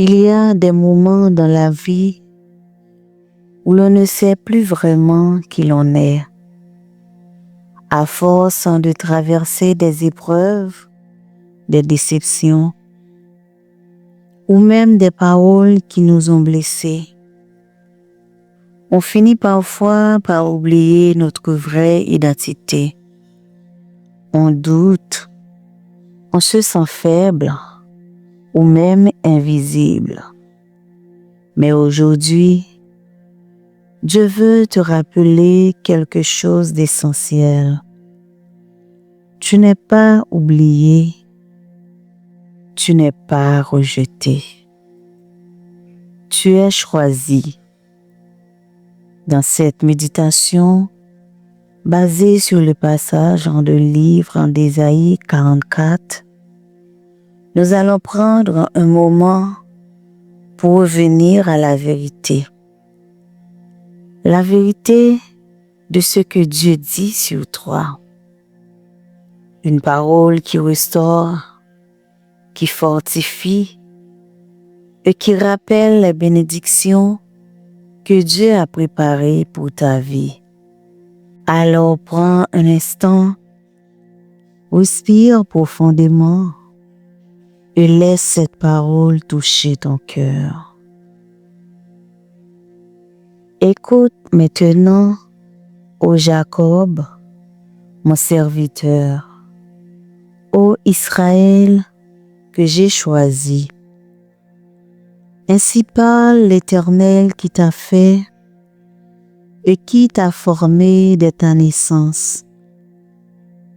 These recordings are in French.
Il y a des moments dans la vie où l'on ne sait plus vraiment qui l'on est. À force de traverser des épreuves, des déceptions, ou même des paroles qui nous ont blessés, on finit parfois par oublier notre vraie identité. On doute, on se sent faible ou même invisible. Mais aujourd'hui, Dieu veut te rappeler quelque chose d'essentiel. Tu n'es pas oublié, tu n'es pas rejeté. Tu es choisi. Dans cette méditation, basée sur le passage dans le livre d'Ésaïe 44, nous allons prendre un moment pour revenir à la vérité. La vérité de ce que Dieu dit sur toi. Une parole qui restaure, qui fortifie et qui rappelle les bénédictions que Dieu a préparées pour ta vie. Alors prends un instant, respire profondément et laisse cette parole toucher ton cœur. Écoute maintenant, ô Jacob, mon serviteur, ô Israël que j'ai choisi. Ainsi parle l'Éternel qui t'a fait et qui t'a formé dès ta naissance,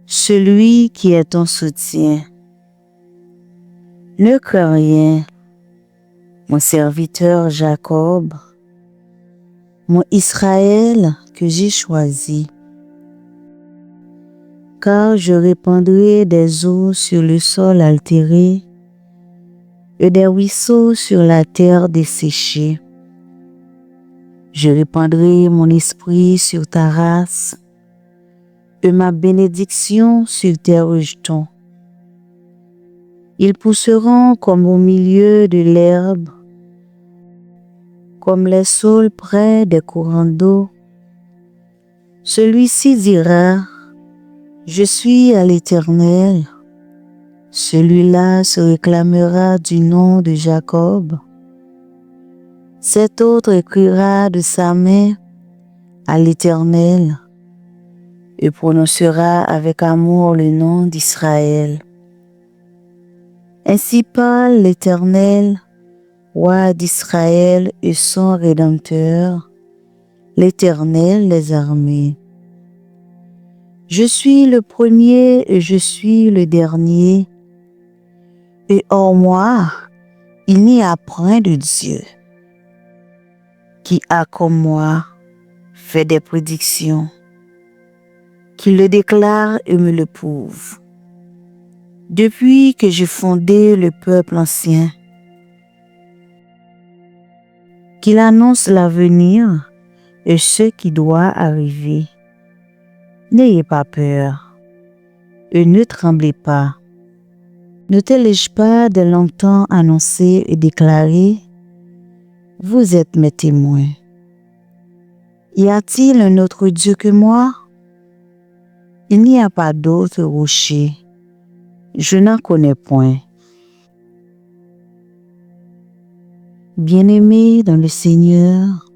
celui qui est ton soutien. Ne crains rien, mon serviteur Jacob, mon Israël que j'ai choisi, car je répandrai des eaux sur le sol altéré et des ruisseaux sur la terre desséchée. Je répandrai mon esprit sur ta race et ma bénédiction sur tes rejetons. Ils pousseront comme au milieu de l'herbe, comme les saules près des courants d'eau. Celui-ci dira, je suis à l'Éternel. Celui-là se réclamera du nom de Jacob. Cet autre écrira de sa main à l'Éternel et prononcera avec amour le nom d'Israël. Ainsi parle l'Éternel, roi d'Israël et son Rédempteur, l'Éternel des armées. Je suis le premier et je suis le dernier, et hors moi, il n'y a point de Dieu. Qui a comme moi fait des prédictions, qui le déclare et me le prouve. Depuis que j'ai fondé le peuple ancien, qu'il annonce l'avenir et ce qui doit arriver. N'ayez pas peur et ne tremblez pas. Ne t'ai-je pas de longtemps annoncé et déclaré? Vous êtes mes témoins. Y a-t-il un autre Dieu que moi? Il n'y a pas d'autre rocher. Je n'en connais point. Bien-aimé dans le Seigneur,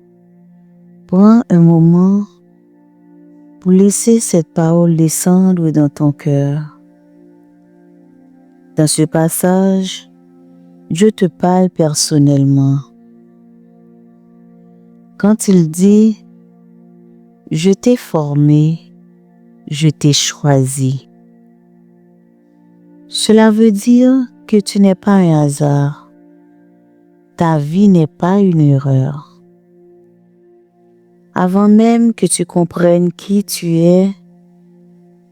prends un moment pour laisser cette parole descendre dans ton cœur. Dans ce passage, Dieu te parle personnellement. Quand il dit « Je t'ai formé, je t'ai choisi », cela veut dire que tu n'es pas un hasard. Ta vie n'est pas une erreur. Avant même que tu comprennes qui tu es,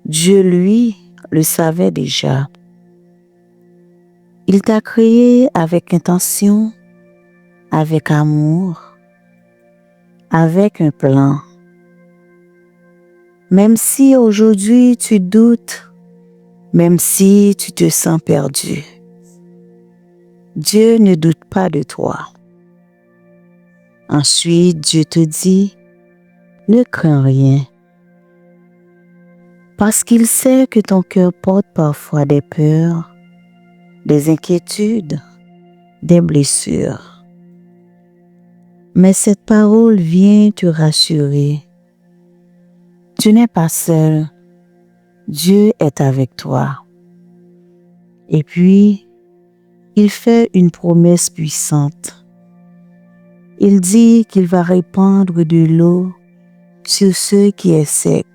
Dieu, lui, le savait déjà. Il t'a créé avec intention, avec amour, avec un plan. Même si aujourd'hui tu doutes, même si tu te sens perdu, Dieu ne doute pas de toi. Ensuite, Dieu te dit, ne crains rien. Parce qu'il sait que ton cœur porte parfois des peurs, des inquiétudes, des blessures. Mais cette parole vient te rassurer. Tu n'es pas seul. Dieu est avec toi. Et puis, il fait une promesse puissante. Il dit qu'il va répandre de l'eau sur ce qui est sec.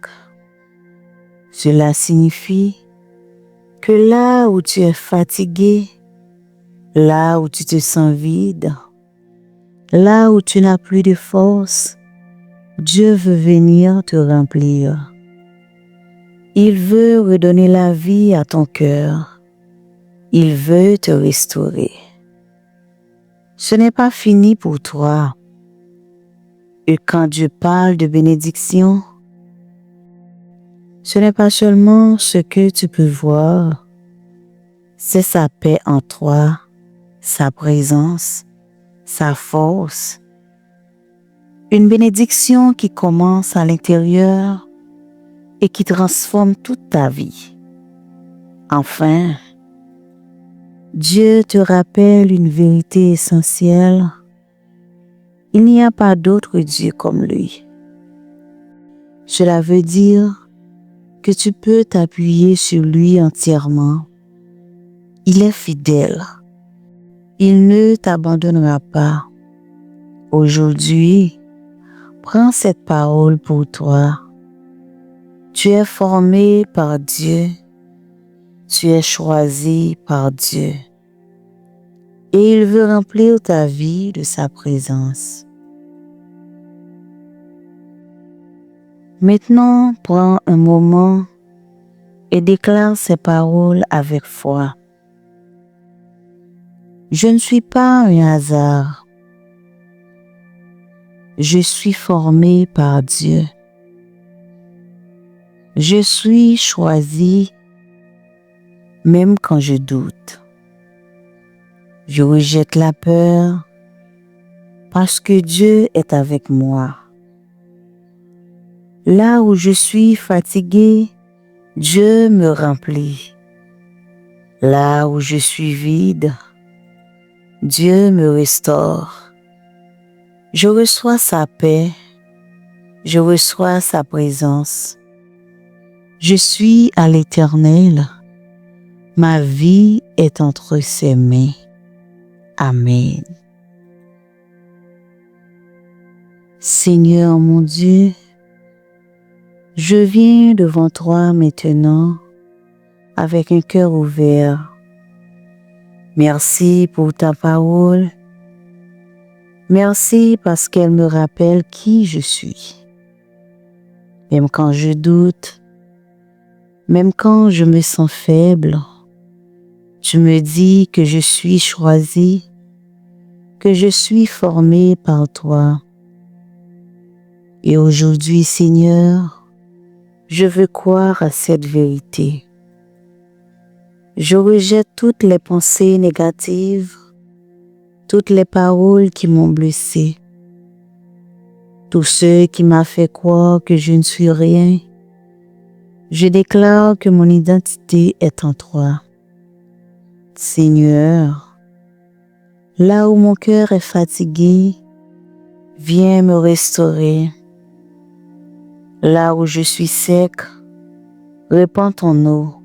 Cela signifie que là où tu es fatigué, là où tu te sens vide, là où tu n'as plus de force, Dieu veut venir te remplir. Il veut redonner la vie à ton cœur. Il veut te restaurer. Ce n'est pas fini pour toi. Et quand Dieu parle de bénédiction, ce n'est pas seulement ce que tu peux voir, c'est sa paix en toi, sa présence, sa force. Une bénédiction qui commence à l'intérieur et qui transforme toute ta vie. Enfin, Dieu te rappelle une vérité essentielle. Il n'y a pas d'autre Dieu comme lui. Cela veut dire que tu peux t'appuyer sur lui entièrement. Il est fidèle. Il ne t'abandonnera pas. Aujourd'hui, prends cette parole pour toi. Tu es formé par Dieu. Tu es choisi par Dieu. Et il veut remplir ta vie de sa présence. Maintenant, prends un moment et déclare ces paroles avec foi. Je ne suis pas un hasard. Je suis formé par Dieu. Je suis choisi même quand je doute. Je rejette la peur parce que Dieu est avec moi. Là où je suis fatigué, Dieu me remplit. Là où je suis vide, Dieu me restaure. Je reçois sa paix. Je reçois sa présence. Je suis à l'Éternel. Ma vie est entre ses mains. Amen. Seigneur mon Dieu, je viens devant toi maintenant avec un cœur ouvert. Merci pour ta parole. Merci parce qu'elle me rappelle qui je suis. Même quand je doute, même quand je me sens faible, tu me dis que je suis choisi, que je suis formé par toi. Et aujourd'hui, Seigneur, je veux croire à cette vérité. Je rejette toutes les pensées négatives, toutes les paroles qui m'ont blessé, tout ce qui m'a fait croire que je ne suis rien. Je déclare que mon identité est en toi. Seigneur, là où mon cœur est fatigué, viens me restaurer. Là où je suis sec, répands ton eau.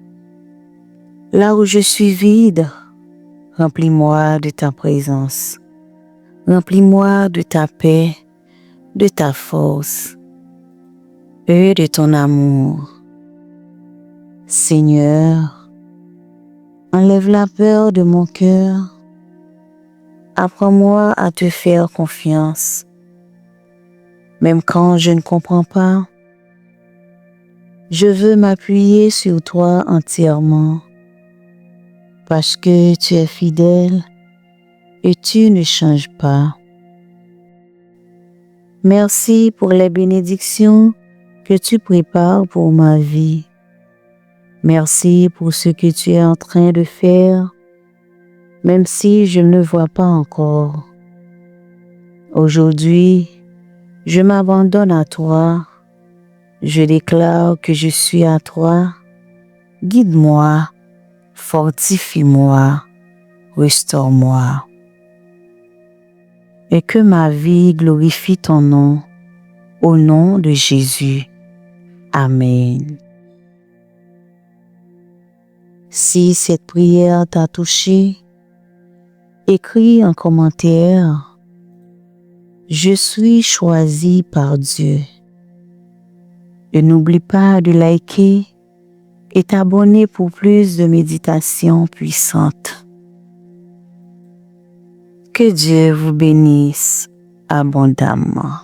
Là où je suis vide, remplis-moi de ta présence. Remplis-moi de ta paix, de ta force et de ton amour. Seigneur, enlève la peur de mon cœur. Apprends-moi à te faire confiance. Même quand je ne comprends pas, je veux m'appuyer sur toi entièrement. Parce que tu es fidèle et tu ne changes pas. Merci pour les bénédictions que tu prépares pour ma vie. Merci pour ce que tu es en train de faire. même si je ne le vois pas encore. Aujourd'hui, je m'abandonne à toi. Je déclare que je suis à toi. Guide-moi, fortifie-moi, restaure-moi. Et que ma vie glorifie ton nom, au nom de Jésus. Amen. Si cette prière t'a touché, écris en commentaire « Je suis choisi par Dieu ». Et n'oublie pas de liker et t'abonner pour plus de méditations puissantes. Que Dieu vous bénisse abondamment.